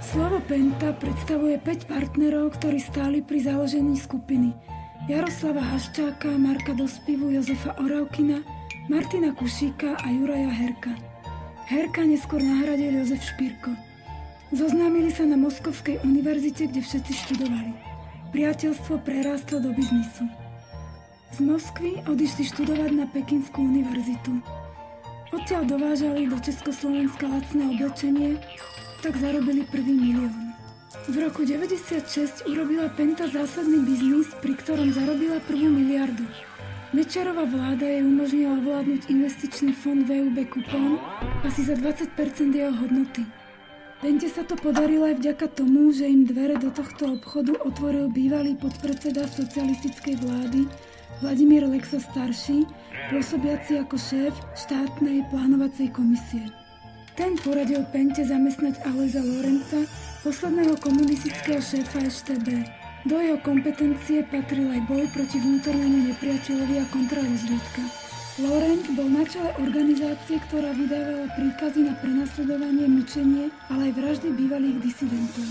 Slovo Penta predstavuje 5 partnerov, ktorí stáli pri založení skupiny. Jaroslava Haščáka, Marka Dospivu, Jozefa Oravkina, Martina Kušíka a Juraja Herka. Herka neskôr nahradil Jozef Špirko. Zoznámili sa na Moskovskej univerzite, kde všetci študovali. Priateľstvo prerástlo do biznisu. Z Moskvy odišli študovať na Pekinskú univerzitu. Odtiaľ dovážali do Československa lacné oblečenie, tak zarobili prvý milión. V roku 96 urobila Penta zásadný biznis, pri ktorom zarobila prvú miliardu. Mečiarova vláda jej umožnila ovládnuť investičný fond VUB Coupon asi za 20% jeho hodnoty. Pente sa to podarilo aj vďaka tomu, že im dvere do tohto obchodu otvoril bývalý podpredseda socialistickej vlády Vladimír Lexa starší, pôsobiaci ako šéf štátnej plánovacej komisie. Ten poradil Pente zamestnať Alojza Lorenca, posledného komunistického šéfa ŠTB. Do jeho kompetencie patril aj boj proti vnútornému nepriateľovi a kontrarozviedka. Lorenc bol na čele organizácie, ktorá vydávala príkazy na prenasledovanie, mučenie, ale aj vraždy bývalých disidentov.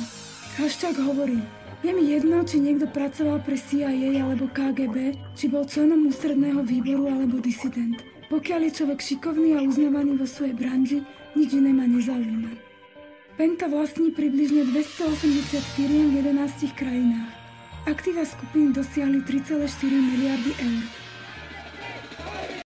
Haščák hovorí: je mi jedno, či niekto pracoval pre CIA alebo KGB, či bol členom ústredného výboru alebo disident. Pokiaľ je človek šikovný a uznávaný vo svojej branži, nič iné ma nezaujíma. Penta vlastní približne 280 firiem v 11 krajinách. Aktíva skupiny dosiahli 3,4 miliardy eur.